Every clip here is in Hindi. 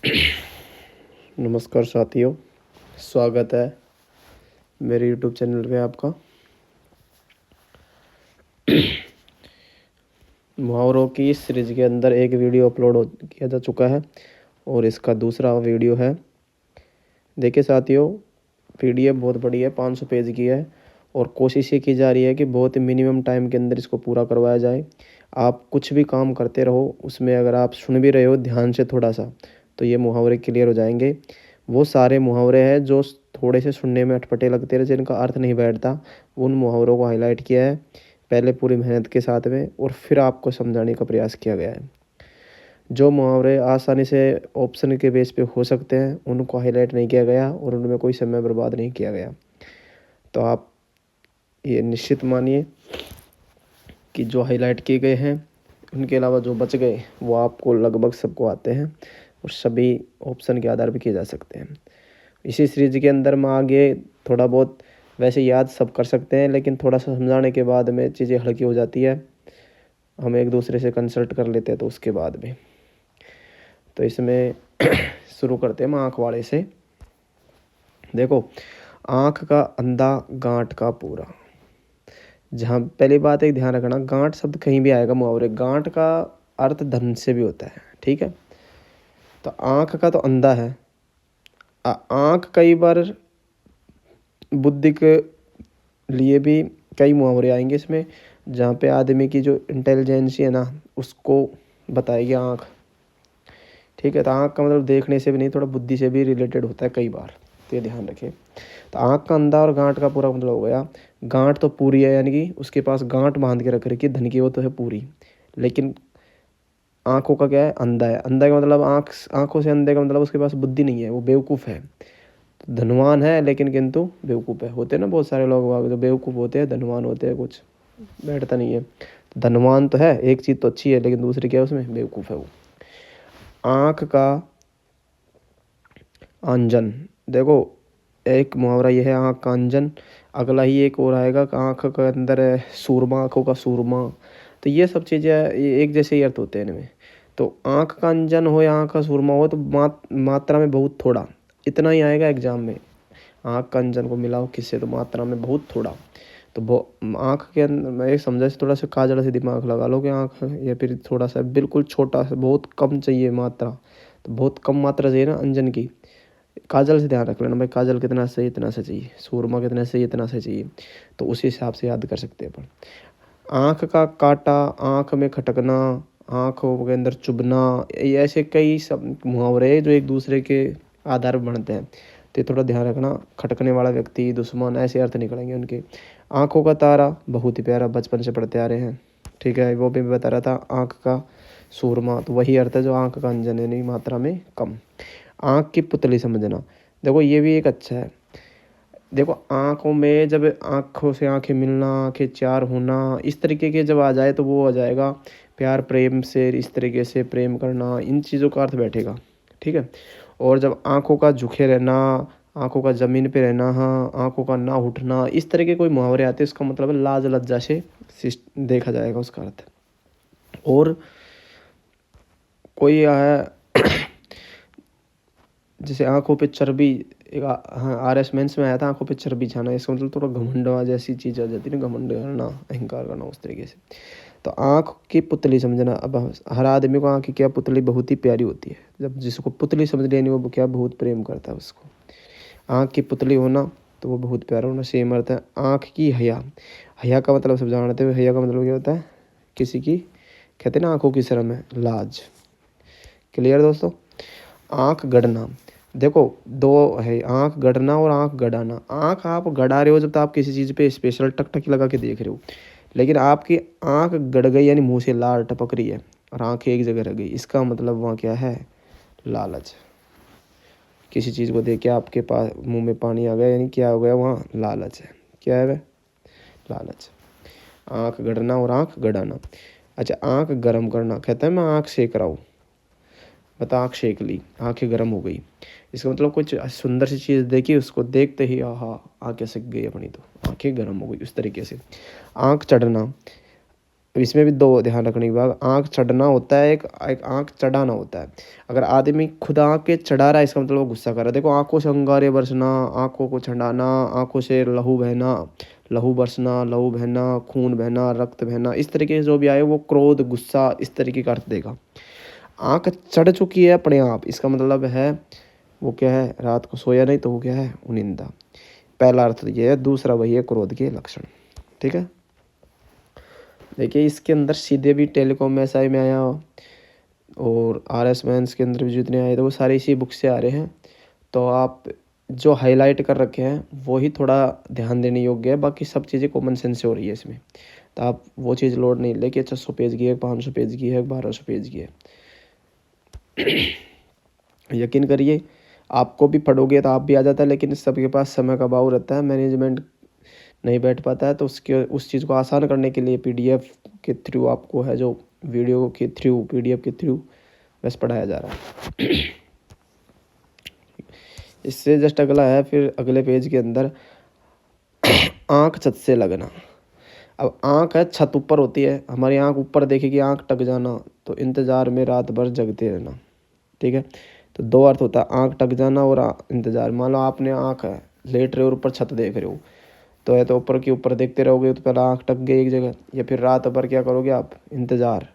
नमस्कार साथियों, स्वागत है मेरे यूट्यूब चैनल पे आपका। मुहावरों की इस सीरीज के अंदर एक वीडियो किया जा चुका है और इसका दूसरा वीडियो है। देखिए साथियों, पीडीएफ बहुत बड़ी है, 500 पेज की है और कोशिश ये की जा रही है कि बहुत ही मिनिमम टाइम के अंदर इसको पूरा करवाया जाए। आप कुछ भी काम करते रहो, उसमें अगर आप सुन भी रहे हो ध्यान से थोड़ा सा, तो ये मुहावरे क्लियर हो जाएंगे। वो सारे मुहावरे हैं जो थोड़े से सुनने में अटपटे लगते रहे, जिनका अर्थ नहीं बैठता, उन मुहावरों को हाईलाइट किया है पहले पूरी मेहनत के साथ में, और फिर आपको समझाने का प्रयास किया गया है। जो मुहावरे आसानी से ऑप्शन के बेस पे हो सकते हैं उनको हाईलाइट नहीं किया गया और उनमें कोई समय बर्बाद नहीं किया गया। तो आप ये निश्चित मानिए कि जो हाईलाइट किए गए हैं उनके अलावा जो बच गए वो आपको लगभग सबको आते हैं और सभी ऑप्शन के आधार पर किए जा सकते हैं। इसी सीरीज के अंदर में आगे थोड़ा बहुत वैसे याद सब कर सकते हैं, लेकिन थोड़ा सा समझाने के बाद में चीज़ें हल्की हो जाती है। हम एक दूसरे से कंसल्ट कर लेते हैं तो उसके बाद में। तो इसमें शुरू करते हैं हम आँख वाले से। देखो, आँख का अंधा गांठ का पूरा। जहाँ पहली बात एक ध्यान रखना, गांठ शब्द कहीं भी आएगा मुहावरे, गांठ का अर्थ धन से भी होता है, ठीक है। तो आँख का तो अंधा है। आँख कई बार बुद्धि के लिए भी कई मुहावरे आएंगे इसमें, जहाँ पे आदमी की जो इंटेलिजेंस है ना उसको बताएगी आँख, ठीक है। तो आँख का मतलब देखने से भी नहीं, थोड़ा बुद्धि से भी रिलेटेड होता है कई बार, तो ये ध्यान रखें। तो आँख का अंधा और गांठ का पूरा मतलब हो गया। गांठ तो पूरी है, यानी कि उसके पास गांठ बांध के रख रखी है धन की, वो तो है पूरी, लेकिन आँखों का क्या है, अंधा है। अंधा का मतलब आँखों से अंधे का मतलब उसके पास बुद्धि नहीं है, वो बेवकूफ़ है। तो धनवान है लेकिन किंतु बेवकूफ़ है। होते हैं ना बहुत सारे लोग जो बेवकूफ़ होते हैं, धनवान होते हैं, कुछ बैठता नहीं है। तो धनवान तो है, एक चीज़ तो अच्छी है, लेकिन दूसरी क्या है उसमें, बेवकूफ़ है वो। आँख का अंजन। देखो, एक मुहावरा ये है आँख का अंजन। अगला ही एक और आएगा, आँख के अंदर है सूरमा, आँखों का सूरमा। तो ये सब चीज़ें ये एक जैसे ही अर्थ होते हैं इनमें। तो आँख का अंजन हो या आँख का सूरमा हो तो मात्रा में बहुत थोड़ा, इतना ही आएगा एग्जाम में। आँख का अंजन को मिलाओ किससे, तो मात्रा में बहुत थोड़ा। तो आँख के अंदर मैं एक समझा से थोड़ा सा काजल से दिमाग लगा लो कि आँख, या फिर थोड़ा सा बिल्कुल छोटा सा, बहुत कम चाहिए मात्रा, तो बहुत कम मात्रा चाहिए ना अंजन की। काजल से ध्यान रख लेना भाई, काजल कितना सही इतना सा चाहिए, सूरमा कितना सही इतना सा चाहिए, तो उसी हिसाब से याद कर सकते हैं अपन। आँख का काटा, आँख में खटकना, आँखों के अंदर चुभना, ये ऐसे कई सब मुहावरे हैं जो एक दूसरे के आधार पर बनते हैं। तो ये थोड़ा ध्यान रखना, खटकने वाला व्यक्ति, दुश्मन, ऐसे अर्थ निकलेंगे उनके। आँखों का तारा बहुत ही प्यारा, बचपन से पढ़ते आ रहे हैं, ठीक है, वो भी बता रहा था। आँख का सूरमा तो वही अर्थ है जो आँख का अंजन, यानी मात्रा में कम। आँख की पुतली समझना, देखो ये भी एक अच्छा है। देखो आँखों में जब आँखों से आँखें मिलना, आँखें चार होना, इस तरीके के जब आ जाए तो वो आ जाएगा प्यार प्रेम से, इस तरीके से प्रेम करना, इन चीज़ों का अर्थ बैठेगा, ठीक है। और जब आँखों का झुके रहना, आँखों का ज़मीन पे रहना, हाँ, आँखों का ना उठना, इस तरह के कोई मुहावरे आते हैं, इसका मतलब है लाज लज्जा से देखा जाएगा उसका अर्थ। और कोई है जैसे आंखों पे चर्बी, एक हाँ RS मेंस में आया था, आंखों पे चर्बी छाना, इसका मतलब थोड़ा घमंडवा जैसी चीज़ आ जाती है ना, घमंड करना, अहंकार करना, उस तरीके से। तो आँख की पुतली समझना, अब हर आदमी को आँख की क्या पुतली बहुत ही प्यारी होती है, जब जिसको पुतली समझ लेनी वो क्या बहुत प्रेम करता है उसको। आँख की पुतली होना तो वो बहुत प्यारा होना, सेम अर्थ है। आँख की हया, हया का मतलब सब जानते हो, हया का मतलब क्या होता है, किसी की, कहते हैं ना आँखों की शर्म है, लाज। क्लियर दोस्तों। आँख गड़ना, देखो दो है, आँख गड़ना और आँख गड़ाना। आँख आप गड़ा रहे हो जब तो आप किसी चीज़ पे स्पेशल टकटकी लगा के देख रहे हो, लेकिन आपकी आँख गड़ गई यानी मुंह से लार टपक रही है और आँखें एक जगह रह गई, इसका मतलब वहाँ क्या है, लालच। किसी चीज़ को देख के आपके पास मुंह में पानी आ गया, यानी क्या हो गया, वहाँ लालच है। क्या है वह, लालच। आँख गड़ना और आँख गड़ाना। अच्छा, आँख गर्म करना, कहता है मैं आँख सेक रहा हूँ, बता आँख सेक ली, आँखें गर्म हो गई, इसका मतलब कुछ सुंदर सी चीज़ देखी, उसको देखते ही आहा आँखें सिक गई अपनी, तो आँखें गर्म हो गई, उस तरीके से। आँख चढ़ना, अब इसमें भी दो ध्यान रखने की बात, आँख चढ़ना होता है, एक आँख चढ़ाना होता है। अगर आदमी खुद आँखें चढ़ा रहा है इसका मतलब वो गुस्सा कर रहा है। देखो आँखों से अंगारे बरसना, आँखों को ठंडाना, आँखों से लहू बहना, लहू बरसना, लहू बहना, खून बहना, रक्त बहना, इस तरीके से जो भी आए वो क्रोध, गुस्सा, इस तरीके का अर्थ देगा। आँख चढ़ चुकी है अपने आप, इसका मतलब है वो क्या है, रात को सोया नहीं तो वो क्या है, निंदा। पहला अर्थ ये है। दूसरा वही है क्रोध के लक्षण। ठीक है, देखिए इसके अंदर सीधे भी टेलीकॉम एसआई में आया और RS मेंस के अंदर भी जितने आए थे वो सारे इसी बुक से आ रहे हैं। तो आप जो हाईलाइट कर रखे हैं वो ही थोड़ा ध्यान देने योग्य है, बाकी सब चीज़ें कॉमन सेंस से हो रही है इसमें। तो आप वो चीज़ लोड नहीं लेके 600 पेज की है, 500 पेज की है, 1200 पेज की है। यकीन करिए आपको भी पढ़ोगे तो आप भी आ जाता है, लेकिन सबके पास समय का अभाव रहता है, मैनेजमेंट नहीं बैठ पाता है। तो उस चीज़ को आसान करने के लिए PDF के थ्रू आपको है जो वीडियो के थ्रू, PDF के थ्रू बस पढ़ाया जा रहा है। इससे जस्ट अगला है फिर अगले पेज के अंदर आँख छत से लगना। अब आँख है, छत ऊपर होती है, हमारी आँख ऊपर देखेगी, आँख टक जाना, तो इंतज़ार में रात भर जगते रहना। ठीक है, तो दो अर्थ होता है, आँख टक जाना और इंतज़ार। मान लो आपने आँख है, लेट रहे हो और ऊपर छत देख रहे हो, तो है तो ऊपर के ऊपर देखते रहोगे तो पहले आँख टक गई एक जगह, या फिर रात भर क्या करोगे आप, इंतज़ार।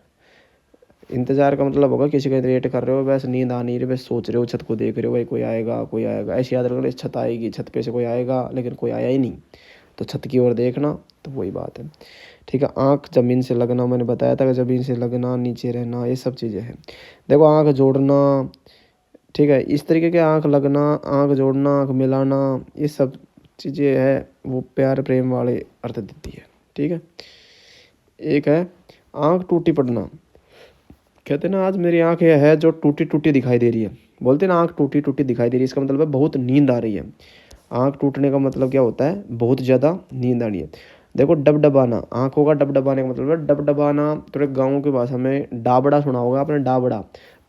इंतज़ार का मतलब होगा किसी का वेट कर रहे हो, बस नींद आ नहीं रही, बस सोच रहे हो, छत को देख रहे हो, भाई कोई आएगा कोई आएगा, ऐसे याद रखना छत आएगी, छत पे से कोई आएगा, लेकिन कोई आया ही नहीं, तो छत की ओर देखना, तो वही बात है। ठीक है, आँख ज़मीन से लगना, मैंने बताया था कि ज़मीन से लगना, नीचे रहना, ये सब चीज़ें हैं। देखो आँख जोड़ना, ठीक है, इस तरीके के आँख लगना, आँख जोड़ना, आँख मिलाना, ये सब चीज़ें है वो प्यार प्रेम वाले अर्थ देती है। ठीक है, एक है आँख टूटी पड़ना। कहते ना आज मेरी आँख ये है जो टूटी टूटी दिखाई दे रही है, बोलते ना आँख टूटी टूटी दिखाई दे रही है, इसका मतलब है बहुत नींद आ रही है। आँख टूटने का मतलब क्या होता है, बहुत ज़्यादा नींद आ रही है। देखो डबडबाना, आँखों का डबडबाने का मतलब है, डबडबाना थोड़े गाँव की भाषा में डाबड़ा सुना होगा आपने, डाबड़ा,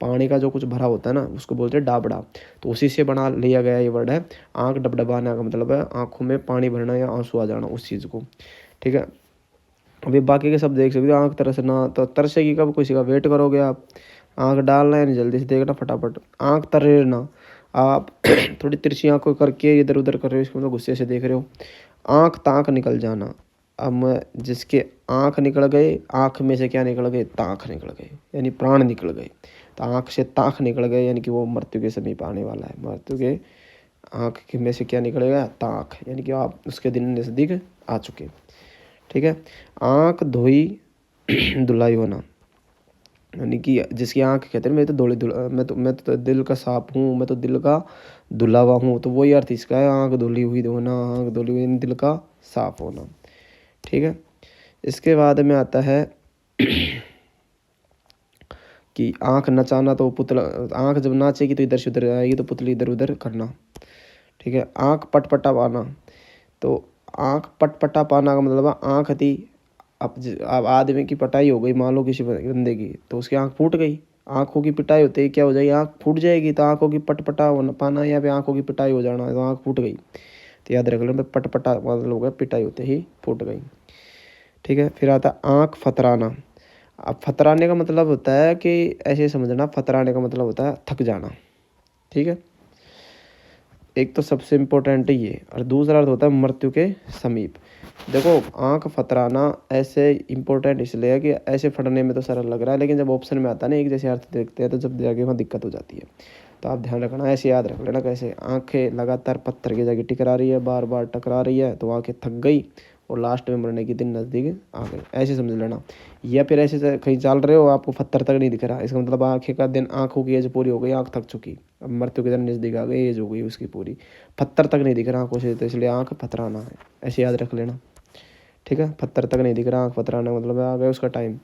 पानी का जो कुछ भरा होता है ना उसको बोलते हैं डाबड़ा, तो उसी से बना लिया गया ये वर्ड है। आँख डबडबाना का मतलब है आँखों में पानी भरना या आंसू आ जाना उस चीज़ को। ठीक है, अभी बाकी के सब देख सकते हो, आँख तरसना, तो तरसेगी कब, किसी का वेट करोगे आप, आँख डालना है नहीं, जल्दी से देखना फटाफट। आँख तरेरना, आप थोड़ी तिरछी आँखों करके इधर उधर कर रहे हो, इसको मतलब गुस्से से देख रहे हो। आँख ताक निकल जाना, अब जिसके आँख निकल गए, आँख में से क्या निकल गए, ताक निकल गए, यानी प्राण निकल गए। तो आँख से ताक निकल गए यानी कि वो मृत्यु के समीप आने वाला है, मृत्यु के आँख में से क्या निकलेगा, ताक, यानी कि आप उसके दिन नज़दीक आ चुके। ठीक है, आँख धोई धुलाई होना, यानी कि जिसकी आँख कहते हैं मैं तो धोली धुला, मैं तो दिल का साफ हूँ, मैं तो दिल का धुला हुआ हूँ, तो वही अर्थ इसका है, आँख धुली हुई होना, आँख धुली हुई दिल का साफ होना। ठीक है, इसके बाद में आता है कि आँख नचाना, तो पुतला, आँख जब नाचेगी तो इधर से उधर आएगी, तो पुतली इधर उधर करना। ठीक है, आँख पटपटा पाना, तो आँख पटपटा पाना का मतलब है आँख थी, अब आदमी की पटाई हो गई मान लो किसी बंदे की, तो उसकी आँख फूट गई। आँखों की पिटाई होते ही क्या हो जाएगी, आँख फूट जाएगी, तो आँखों की पटपटा होना पाना या फिर आँखों की पिटाई हो जाना, तो आँख फूट गई। तो याद रख लेना पटपटा मतलब हो गया पिटाई होते ही फूट गई। ठीक है, फिर आता है आँख फतराना। अब फतराने का मतलब होता है कि ऐसे समझना, फतराने का मतलब होता है थक जाना। ठीक है, एक तो सबसे इम्पोर्टेंट ही ये, और दूसरा अर्थ होता है मृत्यु के समीप। देखो आँख फतराना ऐसे इम्पोर्टेंट इसलिए है कि ऐसे फटने में तो सरल लग रहा है, लेकिन जब ऑप्शन में आता है ना एक जैसे अर्थ देखते हैं तो जब जाके वहाँ दिक्कत हो जाती है। तो आप ध्यान रखना, ऐसे याद रख लेना कैसे, आँखें लगातार पत्थर की जगह टकरा रही है, बार बार टकरा रही है, तो आँखें थक गई और लास्ट में मरने के दिन नज़दीक आ गए, ऐसे समझ लेना। या फिर ऐसे कहीं चल रहे हो आपको पत्थर तक नहीं दिख रहा, इसका मतलब आँखें का दिन, आँखों की एज पूरी हो गई, आँख थक चुकी, अब मृत्यु के दिन नज़दीक आ गई, एज हो गई उसकी पूरी, पत्थर तक नहीं दिख रहा आँखों से, तो इसलिए आँख फतराना है, ऐसे याद रख लेना। ठीक है, पत्थर तक नहीं दिख रहा, आँख फतराना मतलब आ गया उसका टाइम।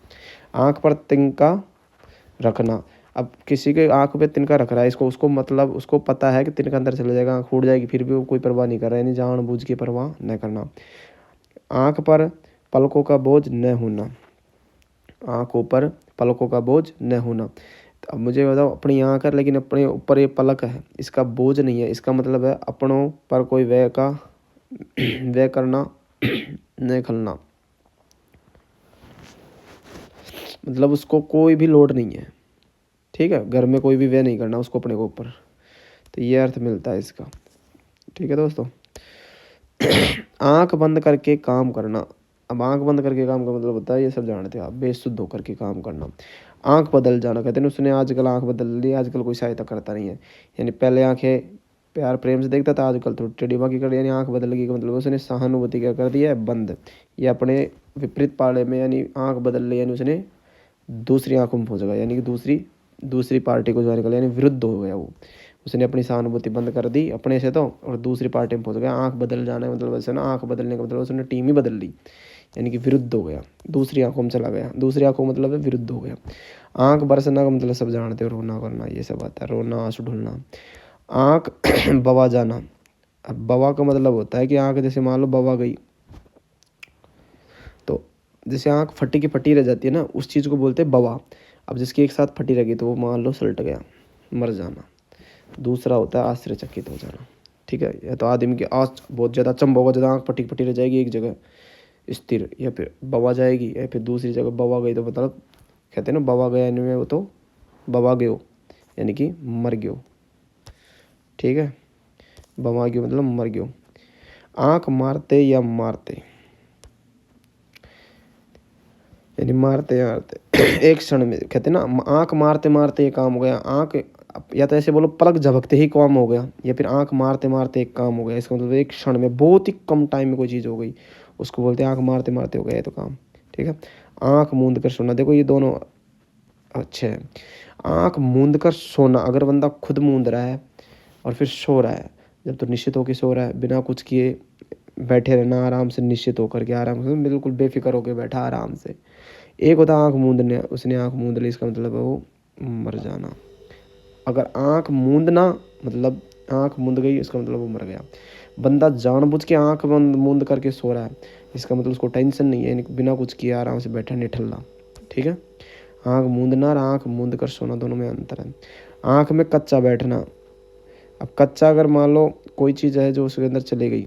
आँख पर तिनका रखना, अब किसी के आँख पे तिनका रख रहा है, इसको उसको मतलब उसको पता है कि तिनका अंदर चले जाएगा, आँख फूट जाएगी, फिर भी वो कोई परवाह नहीं कर रहा है, यानी जानबूझ के परवाह न करना। आँख पर पलकों का बोझ न होना, आँखों पर पलकों का बोझ न होना। तो अब मुझे बताओ, अपनी आँख है लेकिन अपने ऊपर ये पलक है, इसका बोझ नहीं है, इसका मतलब है अपनों पर कोई व्यय का व्यय करना न खलना। मतलब उसको कोई भी लोड नहीं है, ठीक है, घर में कोई भी व्यय नहीं करना उसको अपने को ऊपर। तो ये अर्थ मिलता है इसका, ठीक है दोस्तों। आंख बंद करके काम करना। अब आंख बंद करके काम का मतलब होता है, ये सब जानते हो आप, बेसुध होकर के काम करना। आंख बदल जाना, कहते हैं उसने आजकल आंख बदल ली, आजकल कोई सहायता करता नहीं है। यानी पहले आंखें प्यार प्रेम से देखता था, आजकल थोड़ी टेढ़ी बाकी कर, यानी आंख बदल गई का मतलब उसने सहानुभूति क्या कर दिया है, बंद। ये अपने विपरीत पाले में, यानी आंख बदल ली, यानी उसने दूसरी आंखों में पहुंच गया, यानी कि दूसरी पार्टी को ज्वाइन कर लिया, यानी विरुद्ध हो गया वो। उसने अपनी सहानुभूति बंद कर दी अपने से तो, और दूसरी पार्टी में पहुंच गया। आंख बदल जाना है मतलब वैसे ना, आंख बदलने का मतलब उसने टीम ही बदल ली, यानी कि विरुद्ध हो गया, दूसरी आंखों में चला गया। दूसरी आंखों मतलब है विरुद्ध हो गया। आंख बरसना का मतलब सब जानते हो, रोना करना, ये सब आता है, रोना आंसू ढुलना। आंख बवा जाना। अब बवा का मतलब होता है कि आंख जैसे मान लो बवा गई, तो जैसे आंख फटी की फटी रह जाती है ना, उस चीज़ को बोलते हैं बवा। अब जिसकी एक साथ फटी रह गई तो वो मान लो सलट गया, मर जाना। दूसरा होता है आश्चर्यचकित हो जाना, ठीक है। या तो आदमी की आँख बहुत ज़्यादा अचंभव होगा, ज़्यादा आँख फटी फटी रह जाएगी एक जगह स्थिर, या फिर बवा जाएगी, या फिर दूसरी जगह बवा गई, तो मतलब कहते हैं ना बवा गया, यानी वो तो बवा गयो, यानी कि मर गयो, ठीक है। बवा गयो मतलब मर गयो। आँख मारते या मारते, यानी मारते मारते एक क्षण में, कहते हैं ना आँख मारते मारते ये काम हो गया। आँख, या तो ऐसे बोलो पलक झपकते ही काम हो गया, या फिर आँख मारते मारते एक काम हो गया। इसका मतलब एक क्षण में, बहुत ही कम टाइम में कोई चीज़ हो गई, उसको बोलते हैं आँख मारते मारते हो गया ये तो काम, ठीक है। आँख मूंद कर सोना, देखो ये दोनों अच्छे हैं। आँख मूंद कर सोना, अगर बंदा खुद मूंद रहा है और फिर सो रहा है, जब तो निश्चित होकर सो रहा है, बिना कुछ किए बैठे रहना आराम से, निश्चित होकर के आराम से, बिल्कुल बेफिक्र होकर बैठा आराम से। एक होता आँख मूंदने, उसने आँख मूंद ली, इसका मतलब है वो मर जाना। अगर आँख मूंदना मतलब आँख मूंद गई, इसका मतलब वो मर गया। बंदा जानबूझ के आँख बंद मूंद करके सो रहा है, इसका मतलब उसको टेंशन नहीं है, यानी बिना कुछ किए आराम से बैठा निठल्ला, ठीक है। आँख मूंदना और आँख मूंद कर सोना, दोनों में अंतर है। आँख में कच्चा बैठना। अब कच्चा, अगर मान लो कोई चीज़ है जो उसके अंदर चली गई,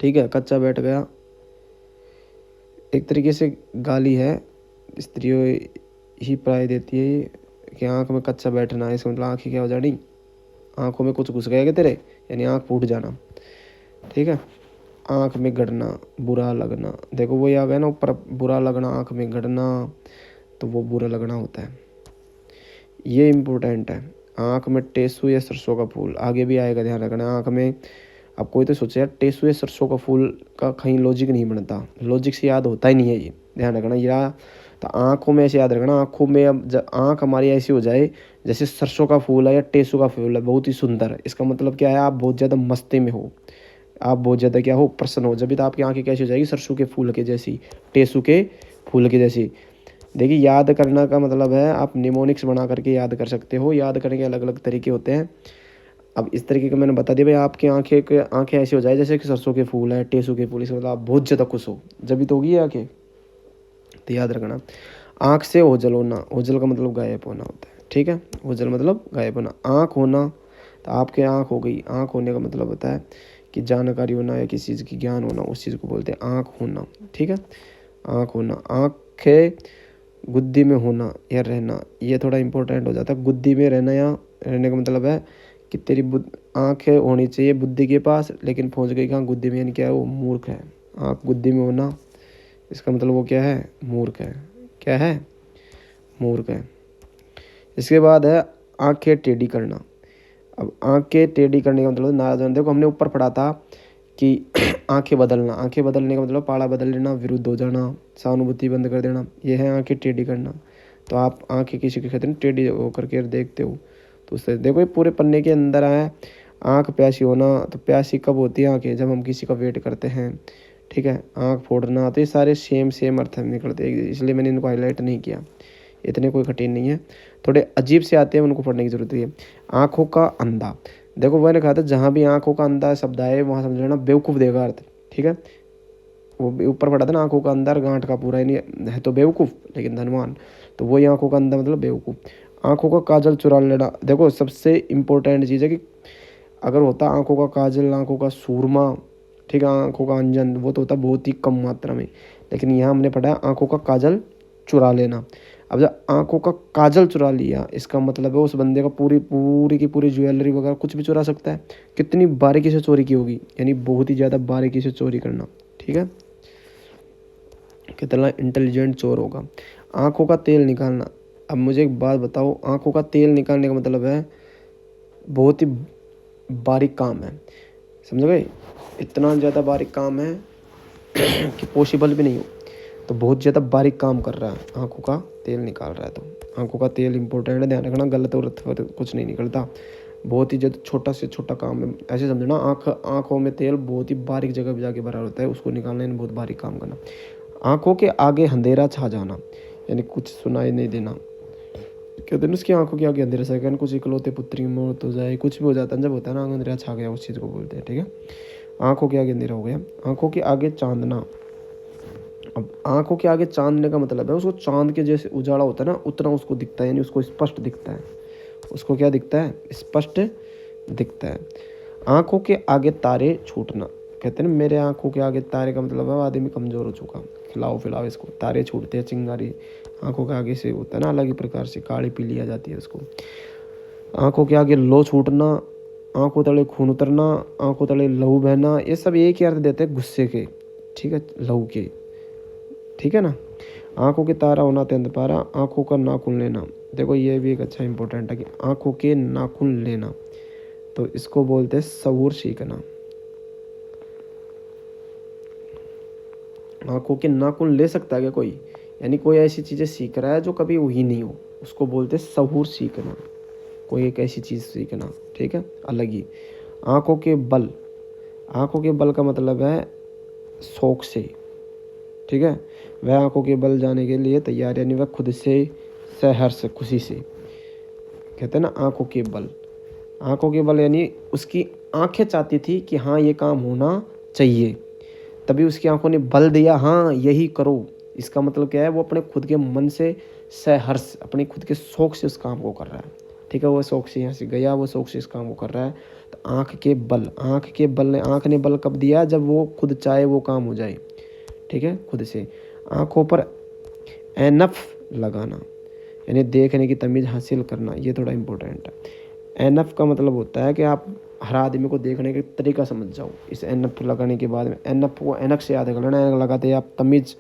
ठीक है, कच्चा बैठ गया, एक तरीके से गाली है, स्त्रियों ही प्राय देती है कि आँख में कच्चा बैठना है, इसका मतलब आँख ही क्या हो जानी, आँखों में कुछ घुस गया क्या तेरे, यानी आँख फूट जाना, ठीक है। आँख में गड़ना, बुरा लगना, देखो वही आ गया ना ऊपर, बुरा लगना, आँख में गड़ना, तो वो बुरा लगना होता है, ये इम्पोर्टेंट है। आँख में टेसू या सरसों का फूल, आगे भी आएगा, ध्यान रखना। आँख में, अब कोई तो सोचे यार टेसू या सरसों का फूल का कहीं लॉजिक नहीं बनता, लॉजिक से याद होता ही नहीं है ये, ध्यान रखना। या तो आँखों में ऐसे याद रखना, आँखों में, अब आँख हमारी ऐसी हो जाए जैसे सरसों का फूल है या टेसू का फूल है, बहुत ही सुंदर, इसका मतलब क्या है, आप बहुत ज़्यादा मस्ती में हो, आप बहुत ज़्यादा क्या हो, प्रसन्न हो, जब भी तो आपकी आँखें कैसी हो जाएगी, सरसों के फूल के जैसी, टेसू के फूल के जैसी। देखिए याद करना का मतलब है, आप निमोनिक्स बना करके याद कर सकते हो, याद करने के अलग अलग तरीके होते हैं। अब इस तरीके का मैंने बता दिया भाई, आपकी आंखें ऐसी हो जाए जैसे कि सरसों के फूल है, टेसू के फूल, इसका मतलब आप बहुत ज़्यादा खुश हो, जब भी तो होगी आंखें, तो याद रखना। आँख से ओझल होना, ओझल का मतलब गायब होना होता है, ठीक है, ओझल मतलब गायब होना। आँख होना, तो आपके आँख हो गई, आँख होने का मतलब होता है कि जानकारी होना या किसी चीज़ की ज्ञान होना, उस चीज़ को बोलते हैं आँख होना, ठीक है। आँख होना, आँखें गुद्दी में होना या रहना, ये थोड़ा इंपॉर्टेंट हो जाता है। गुद्दी में रहना या रहने का मतलब है कि तेरी आँखें होनी चाहिए बुद्धि के पास, लेकिन पहुंच गई कहाँ, गुद्दी में, यानी क्या है वो मूर्ख है। आँख गुद्दी में होना, इसका मतलब वो क्या है, मूर्ख है। क्या है, मूर्ख है। इसके बाद है आँखें टेढ़ी करना। अब आँखें टेढ़ी करने का मतलब नाराज होना, देखो हमने ऊपर पढ़ा था कि आंखें बदलना, आंखें बदलने का मतलब पाड़ा बदल लेना, विरुद्ध हो जाना, सहानुभूति बंद कर देना, ये है आंखें टेढ़ी करना। तो आप आंखें किसी के कहते हैं टेढ़ी होकर के देखते हो, तो उससे देखो ये पूरे पन्ने के अंदर आया। आँख प्यासी होना, तो प्यासी कब होती है आँखें, जब हम किसी का वेट करते हैं, ठीक है। आँख फोड़ना, तो ये सारे सेम अर्थ में निकलते हैं, इसलिए मैंने इनको हाईलाइट नहीं किया, इतने कोई कठिन नहीं है, थोड़े अजीब से आते हैं, उनको पढ़ने की जरूरत है। आँखों का अंधा, देखो मैंने कहा था जहाँ भी आँखों का अंधा शब्द आए वहाँ समझ लेना बेवकूफ़ देगा अर्थ, ठीक है। वो ऊपर पढ़ा था ना, आँखों का अंदर गांठ का पूरा, यानी है तो बेवकूफ़ लेकिन धनवान, तो वही आँखों का अंधा मतलब बेवकूफ़। आँखों का काजल चुरा लेना, देखो सबसे इम्पोर्टेंट चीज़ है कि अगर होता आँखों का काजल, आँखों का सूरमा, ठीक है, आँखों का अंजन, वो तो होता बहुत ही कम मात्रा में, लेकिन यहाँ हमने पढ़ा आँखों का काजल चुरा लेना। अब जब आंखों का काजल चुरा लिया, इसका मतलब है उस बंदे का पूरी की पूरी ज्वेलरी वगैरह कुछ भी चुरा सकता है। कितनी बारीकी से चोरी की होगी, यानी बहुत ही ज़्यादा बारीकी से चोरी करना, ठीक है, कितना इंटेलिजेंट चोर होगा। आंखों का तेल निकालना, अब मुझे एक बात बताओ, आंखों का तेल निकालने का मतलब है बहुत ही बारीक काम है, समझ गए, इतना ज़्यादा बारीक काम है कि पॉसिबल भी नहीं हो। तो बहुत ज़्यादा बारीक काम कर रहा है, आंखों का तेल निकाल रहा है। तो आंखों का तेल इंपॉर्टेंट है, ध्यान रखना, गलत और कुछ नहीं निकलता, बहुत ही ज़्यादा छोटा से छोटा काम है। ऐसे समझना, आंखों में तेल बहुत ही बारीक जगह पर जाके भरा होता है, उसको निकालने में बहुत बारीक काम करना। आंखों के आगे अंधेरा छा जाना, यानी कुछ सुनाई नहीं देना। कहते हैं उसकी आंखों के आगे अंधेरा छा गया, कुछ इकलौते पुत्री मौत हो जाए, कुछ भी हो जाता है, जब होता है ना अंधेरा छा गया, उस चीज़ को बोलते हैं, ठीक है। आंखों के आगे अंधेरा हो गया। आंखों के आगे चांदना, अब आंखों के आगे चांदने का मतलब है उसको चांद के जैसे उजाला होता है ना, उतना उसको दिखता है, यानी उसको स्पष्ट दिखता है। उसको क्या दिखता है? स्पष्ट दिखता है। आंखों के आगे तारे छूटना, कहते हैं ना मेरे आंखों के आगे तारे, का मतलब है आदमी कमज़ोर हो चुका, खिलाओ फिलाओ इसको। तारे छूटते हैं, चिंगारी आंखों के आगे से होता है ना, अलग ही प्रकार से काली पीली आ जाती है उसको। आंखों के आगे लो छूटना, आंखों तले खून उतरना, आंखों तले लहू बहना, ये सब एक ही अर्थ देते हैं गुस्से के, ठीक है, लहू के, ठीक है ना। आंखों के तारा होना अत्यंत पारा, आंखों का नाखून लेना, देखो ये भी एक अच्छा इंपॉर्टेंट है कि आंखों के नाखून लेना, तो इसको बोलते हैं सहूर सीखना। आंखों के नाखून ले सकता है क्या कोई? यानी कोई ऐसी चीज़ें सीख रहा है जो कभी हुई नहीं हो, उसको बोलते हैं सहूर सीखना, कोई एक ऐसी चीज़ सीखना, ठीक है, अलग ही। आंखों के बल, आंखों के बल का मतलब है शौक से, ठीक है, वह आंखों के बल जाने के लिए तैयार, यानी वह खुद से सहर्ष खुशी से, कहते हैं ना आंखों के बल। आंखों के बल यानी उसकी आंखें चाहती थी कि हाँ ये काम होना चाहिए, तभी उसकी आंखों ने बल दिया, हाँ यही करो। इसका मतलब क्या है? वो अपने खुद के मन से सहर्ष, अपने खुद के शौक से उस काम को कर रहा है, ठीक है, वो शौक से यहाँ से गया, वो शौक से इस काम को कर रहा है। तो आंख के बल, आंख के बल ने, आंख ने बल कब दिया? जब वो खुद चाहे वो काम हो जाए, ठीक है, खुद से। आंखों पर एनफ लगाना, यानी देखने की तमीज़ हासिल करना, ये थोड़ा इम्पोर्टेंट है। एनफ का मतलब होता है कि आप हर आदमी को देखने का तरीका समझ जाओ। इस एनफ लगाने के बाद में, एनफ को एनक से याद कर लेना, एनक लगाते ही आप तमीज़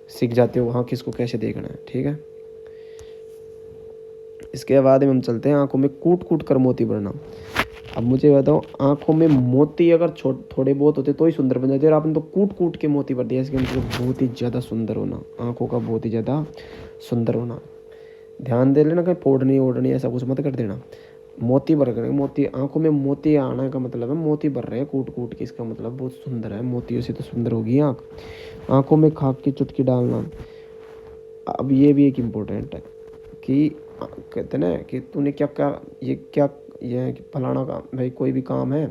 सीख जाते हो, हाँ किसको कैसे देखना है, ठीक है। इसके बाद में हम चलते हैं आंखों में कूट कूट कर मोती भरना। अब मुझे बताओ, आंखों में मोती अगर थोड़े बहुत होते तो ही सुंदर बन जाते, और आपने तो कूट कूट के मोती भर दिया, इसके मतलब बहुत ही ज़्यादा सुंदर होना, आंखों का बहुत ही ज़्यादा सुंदर होना। ध्यान दे लेना, कहीं फोड़नी ओढ़नी ऐसा कुछ मत कर देना। मोती भर कर, मोती आंखों में मोती आना का मतलब है मोती भर रहे हैं कूट कूट के, इसका मतलब बहुत सुंदर है, मोतियों से तो सुंदर होगी आंख। आंखों में खाक की चुटकी डालना, अब ये भी एक इम्पोर्टेंट है कि कहते ना कि तूने क्या क्या ये फलाना काम, भाई कोई भी काम है,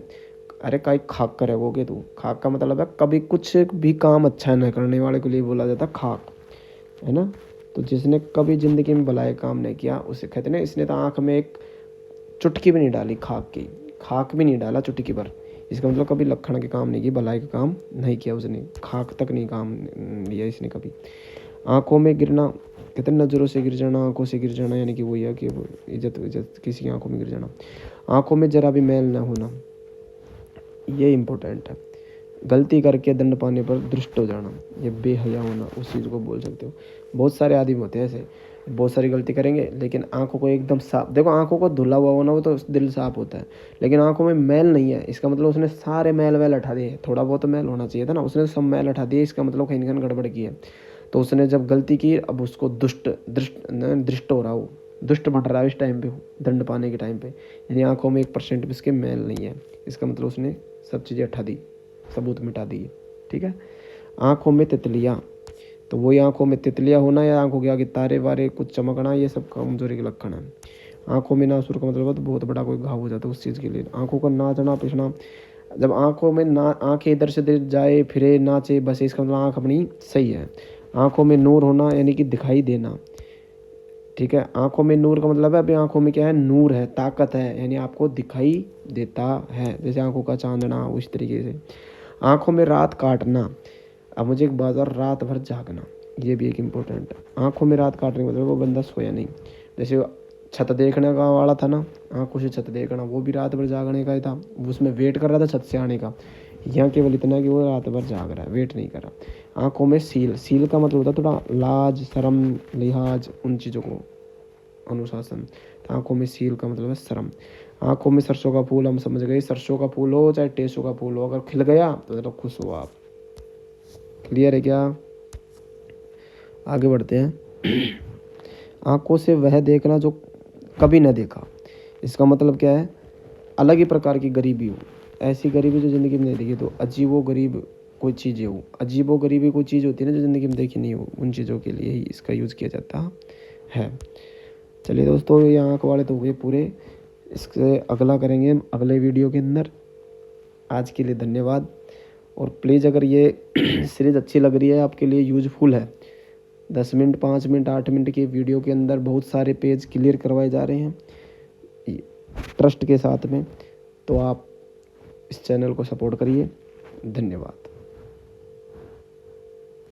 अरे काई खाक कर रहोगे तू। खाक का मतलब है कभी कुछ भी काम अच्छा न करने वाले के लिए बोला जाता खाक, है ना। तो जिसने कभी ज़िंदगी में भलाई काम नहीं किया उसे कहते ना, इसने तो आँख में एक चुटकी भी नहीं डाली खाक की, खाक भी नहीं डाला चुटकी पर, इसका मतलब कभी लखन के काम नहीं की, भलाई का काम नहीं किया उसने, खाक तक नहीं काम लिया इसने कभी। आँखों में गिरना, कहते हैं नज़रों से गिर जाना, आँखों से गिर जाना, यानी कि वही है कि इज्जत किसी की आँखों में गिर जाना। आँखों में जरा भी मैल ना होना, ये इम्पोर्टेंट है। गलती करके दंड पाने पर दुष्ट हो जाना, ये बेहया होना, उस चीज़ को बोल सकते हो। बहुत सारे आदमी होते हैं ऐसे, बहुत सारी गलती करेंगे लेकिन आंखों को एकदम साफ, देखो आंखों को धुला हुआ होना वो तो दिल साफ होता है, लेकिन आंखों में मैल नहीं है, इसका मतलब उसने सारे मैल वैल हटा दिए। थोड़ा बहुत तो मैल होना चाहिए था ना, उसने सब मैल हटा दिए, इसका मतलब कहीं ना कहीं गड़बड़ की है। तो उसने जब गलती की, अब उसको दृष्ट हो रहा हो, दुष्ट बन रहा है इस टाइम पे, दंड पाने के टाइम पे, यानी आंखों में 1% भी उसके मैल नहीं है, इसका मतलब उसने सब चीज़ें हटा दी, सबूत मिटा दिए, ठीक है। आंखों में तितलियाँ, तो वही आंखों में तितलियाँ होना या आंखों के आगे तारे वारे कुछ चमकना, ये सब कमजोरी के लक्षण है। आंखों में नासुर का मतलब है तो बहुत बड़ा कोई घाव हो जाता है उस चीज़ के लिए। आंखों का नाचना पिछना, जब आंखों में ना आंखें इधर से इधर जाए फिरे नाचे बसे, इसका मतलब आंख अपनी सही है। आंखों में नूर होना यानी कि दिखाई देना, ठीक है। आंखों में नूर का मतलब है अभी आंखों में क्या है, नूर है, ताकत है, यानी आपको दिखाई देता है, जैसे आंखों का चांदना, उस तरीके से। आंखों में रात काटना, अब मुझे एक बात और, रात भर जागना, ये भी एक इम्पोर्टेंट है। आँखों में रात काटने का मतलब वो बंदा सोया नहीं। जैसे छत देखने का वाला था ना, आँखों से छत देखना, वो भी रात भर जागने का ही था, उसमें वेट कर रहा था छत से आने का। यहाँ केवल इतना कि वो रात भर जाग रहा है, वेट नहीं कर रहा। आँखों में सील, सील का मतलब होता है थोड़ा लाज शर्म लिहाज, उन चीज़ों को अनुशासन। तो आँखों में सील का मतलब है शर्म। आँखों में सरसों का फूल, हम समझ गए, सरसों का फूल हो चाहे टेसों का फूल हो, अगर खिल गया तो ज़रा खुश हो आप। क्लियर है क्या? आगे बढ़ते हैं। आँखों से वह देखना जो कभी न देखा। इसका मतलब क्या है? अलग ही प्रकार की गरीबी हो, ऐसी गरीबी जो ज़िंदगी में नहीं देखी। तो अजीबो गरीब कोई चीज़ें हो, अजीबो गरीबी कोई चीज़ होती है ना जो ज़िंदगी में देखी नहीं हो, उन चीज़ों के लिए ही इसका यूज़ किया जाता है। चलिए दोस्तों, ये आँख वाले तो हुए पूरे, इससे अगला करेंगे हम अगले वीडियो के अंदर। आज के लिए धन्यवाद। और प्लीज़ अगर ये सीरीज़ अच्छी लग रही है, आपके लिए यूजफुल है, 10 मिनट 5 मिनट 8 मिनट के वीडियो के अंदर बहुत सारे पेज क्लियर करवाए जा रहे हैं ट्रस्ट के साथ में, तो आप इस चैनल को सपोर्ट करिए। धन्यवाद।